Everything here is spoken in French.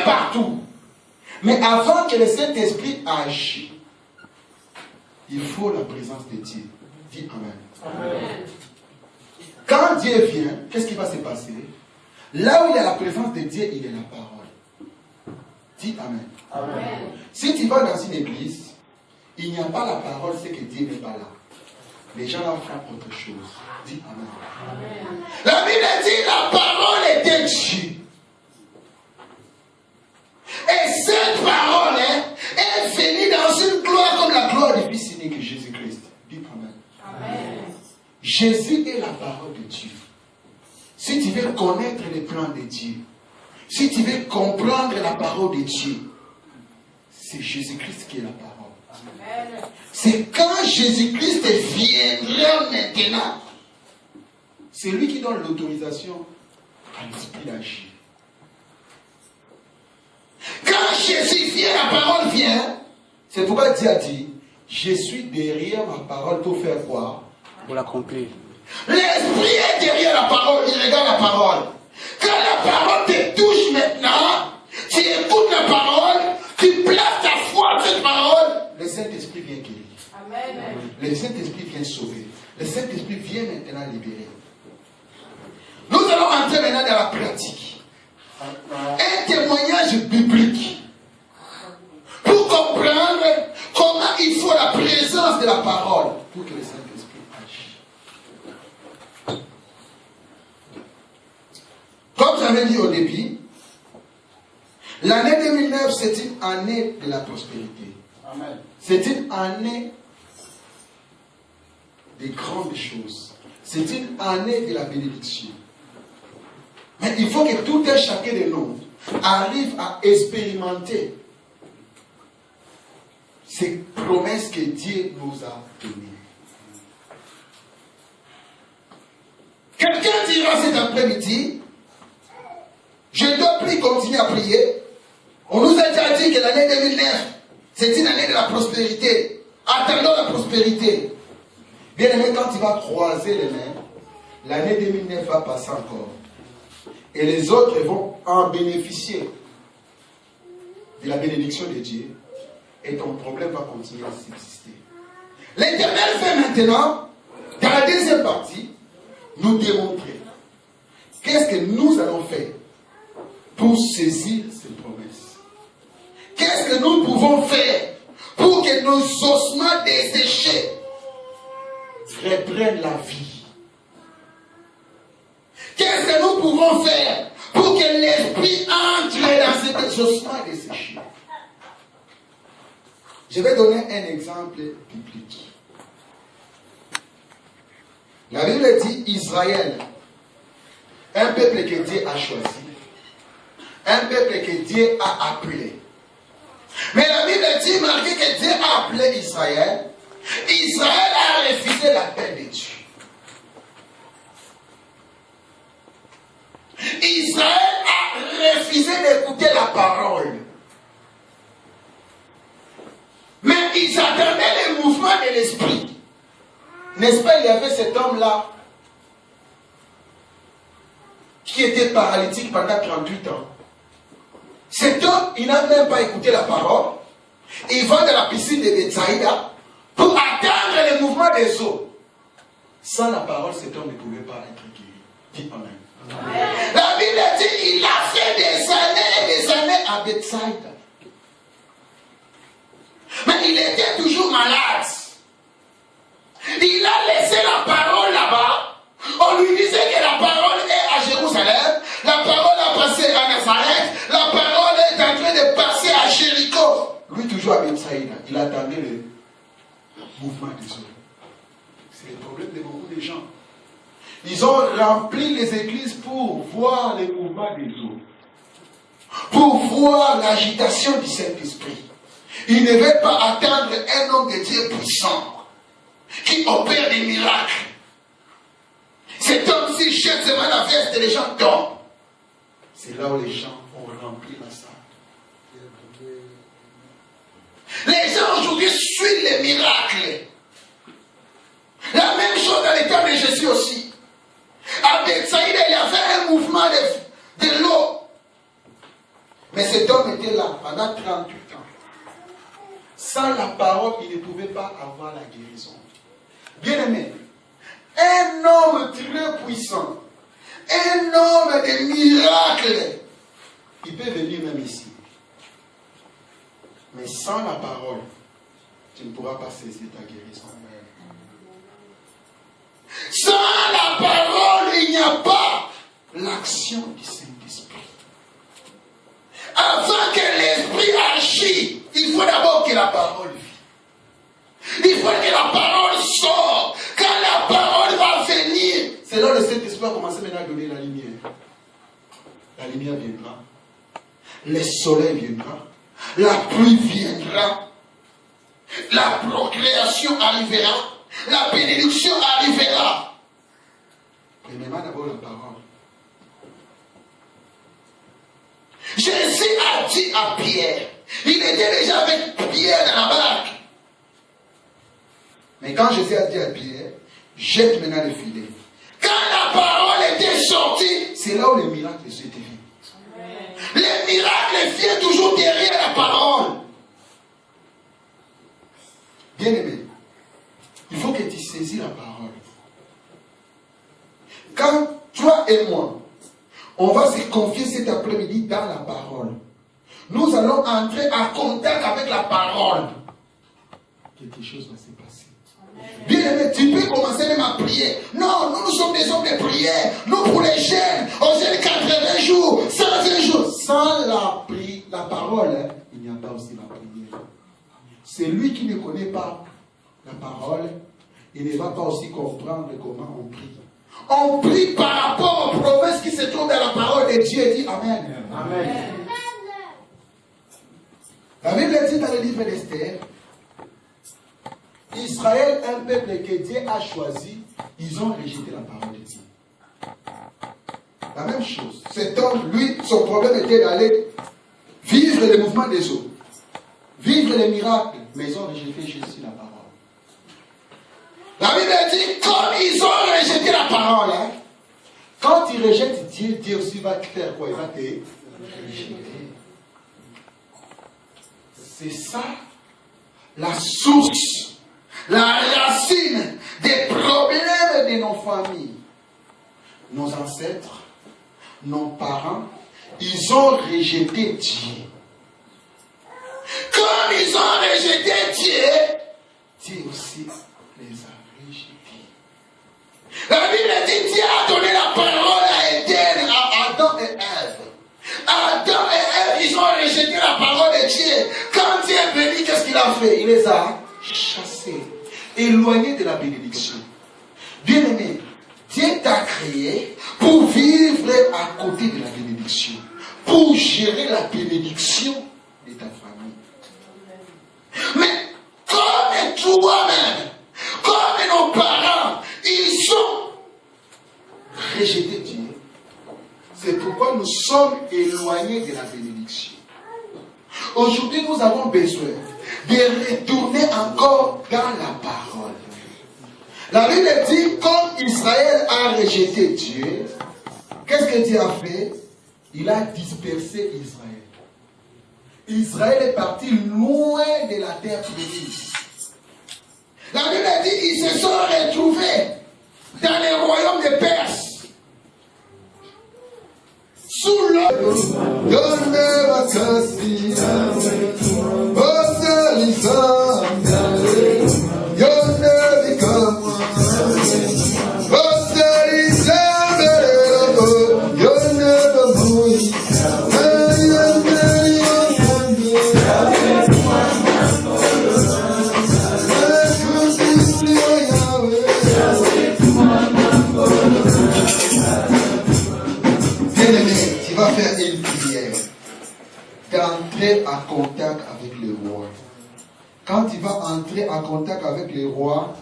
est partout. Mais avant que le Saint-Esprit agisse, il faut la présence de Dieu. Dis Amen. Amen. Quand Dieu vient, qu'est-ce qui va se passer? Là où il y a la présence de Dieu, il y a la parole. Dis Amen. Amen. Si tu vas dans une église, il n'y a pas la parole, c'est que Dieu n'est pas là. Les gens là font autre chose. Dis Amen. Amen. La Bible dit la parole était Dieu. Et cette parole est venue dans une gloire comme la gloire du Fils unique Jésus-Christ. Dis Amen. Amen. Jésus est la parole de Dieu. Si tu veux connaître les plans de Dieu, si tu veux comprendre la parole de Dieu, c'est Jésus-Christ qui est la parole. C'est quand Jésus-Christ viendra maintenant, c'est lui qui donne l'autorisation à l'Esprit d'agir. Quand Jésus vient, la parole vient. C'est pourquoi Dieu a dit, je suis derrière ma parole pour faire quoi? Pour l'accomplir. L'Esprit est derrière la parole, il regarde la parole. Quand la parole te touche maintenant, tu écoutes la parole, tu places ta foi dans cette parole, le Saint-Esprit vient guérir. Amen. Le Saint-Esprit vient sauver. Le Saint-Esprit vient maintenant libérer. Nous allons entrer maintenant dans la pratique. Un témoignage biblique pour comprendre comment il faut la présence de la parole pour que le Saint-Esprit agisse. Comme j'avais dit au début, l'année 2009, c'est une année de la prospérité. Amen. C'est une année de grandes choses. C'est une année de la bénédiction. Mais il faut que tout un chacun de nous arrive à expérimenter ces promesses que Dieu nous a données. Quelqu'un dira cet après-midi, je ne dois plus continuer à prier. On nous a déjà dit que l'année 2009, c'est une année de la prospérité. Attendons la prospérité. Bien aimé, quand tu vas croiser les mains, l'année 2009 va passer encore. Et les autres vont en bénéficier de la bénédiction de Dieu. Et ton problème va continuer à subsister. L'Éternel fait maintenant, dans la deuxième partie, nous démontrer qu'est-ce que nous allons faire pour saisir ces promesses. Qu'est-ce que nous pouvons faire pour que nos ossements desséchés reprennent la vie. Qu'est-ce que nous pouvons faire pour que l'esprit entre dans cet ossements desséchés? Je vais donner un exemple biblique. La Bible dit Israël, un peuple que Dieu a choisi, un peuple que Dieu a appelé. Mais la Bible dit, malgré que Dieu a appelé Israël, Israël a refusé l'appel de Dieu. Israël a refusé d'écouter la parole. Mais ils attendaient le mouvement de l'esprit. N'est-ce pas, il y avait cet homme-là qui était paralytique pendant 38 ans. Cet homme, il n'a même pas écouté la parole. Il va dans la piscine de Bethsaïda pour attendre le mouvement des eaux. Sans la parole, cet homme ne pouvait pas être guéri. Dis Amen. Amen. La Bible dit il a fait des années et des années à Bethsaïda. Mais il était toujours malade. Il a laissé la parole là-bas. On lui disait que la parole est à Jérusalem. La parole a passé à Nazareth. La parole est en train de passer à Jéricho. Lui toujours à Bethsaïda. Il attendait le mouvement des eaux. C'est le problème de beaucoup de gens. Ils ont rempli les églises pour voir les mouvements des eaux. Pour voir l'agitation du Saint-Esprit. Ils ne veulent pas attendre un homme de Dieu puissant qui opère des miracles. Cet homme, s'il jette seulement la veste, les gens tombent. C'est là où les gens ont rempli la salle. Les gens aujourd'hui suivent les miracles. La même chose dans les temps de Jésus aussi. À Bethsaïda, il y avait un mouvement de l'eau. Mais cet homme était là pendant 38 ans. Sans la parole, il ne pouvait pas avoir la guérison. Bien aimé, un homme très puissant, un homme de miracles, il peut venir même ici. Mais sans la parole, tu ne pourras pas saisir ta guérison. Sans la parole, il n'y a pas l'action du Saint-Esprit. Avant que l'Esprit agisse, il faut d'abord que la parole vienne. Il faut que la parole sorte. Quand la parole va venir, c'est là que le Saint-Esprit va commencer maintenant à donner la lumière. La lumière viendra. Le soleil viendra. La pluie viendra. La procréation arrivera. La bénédiction arrivera. Premièrement, d'abord la parole. Jésus a dit à Pierre, il était déjà avec Pierre dans la barque. Mais quand Jésus a dit à Pierre, jette maintenant le filet. Quand la parole était sortie, c'est là où les miracles étaient venus. Les miracles viennent toujours derrière la parole. Bien aimé, il faut que tu saisis la parole. Quand toi et moi, on va se confier cet après-midi dans la parole, nous allons entrer en contact avec la parole. Quelque chose va se passer. Bien aimé, tu peux commencer même à prier. Non, nous sommes des hommes de prière. Nous pour les jeunes, on gêne 80 jours, 120 jours. Sans la parole, il n'y a pas aussi la prière. C'est lui qui ne connaît pas la parole, il ne va pas aussi comprendre comment on prie. On prie par rapport aux promesses qui se trouvent dans la parole de Dieu et dit Amen. Amen. La Bible dit dans le livre d'Esther, Israël, un peuple que Dieu a choisi, ils ont rejeté la parole de Dieu. La même chose. Cet homme, lui, son problème était d'aller vivre le mouvement des eaux, vivre les miracles, mais ils ont rejeté Jésus la parole. La Bible dit, comme ils ont rejeté la parole, hein, quand ils rejettent Dieu, Dieu aussi va te faire quoi? Il va te rejeter. C'est ça la source, la racine des problèmes de nos familles. Nos ancêtres, nos parents, ils ont rejeté Dieu. Comme ils ont rejeté Dieu, Dieu aussi les a rejetés. La Bible dit Dieu a donné la parole à Éden, à Adam et Ève. Adam et Ève, ils ont rejeté la parole de Dieu. Quand Dieu est venu, qu'est-ce qu'il a fait? Il les a chassés, éloignés de la bénédiction. Bien aimé, Dieu t'a créé pour vivre à côté de la bénédiction, pour gérer la bénédiction de ta famille. Mais comme toi-même, comme nos parents, ils ont rejeté Dieu. C'est pourquoi nous sommes éloignés de la bénédiction. Aujourd'hui, nous avons besoin de retourner encore dans la parole. La Bible dit, comme Israël a rejeté Dieu, qu'est-ce que Dieu a fait? Il a dispersé Israël. Israël est parti loin de la terre promise. La Bible dit, ils se sont retrouvés dans les royaumes de Perse. Sous l'eau. D'entrer en contact avec les rois. Quand tu vas entrer en contact avec les rois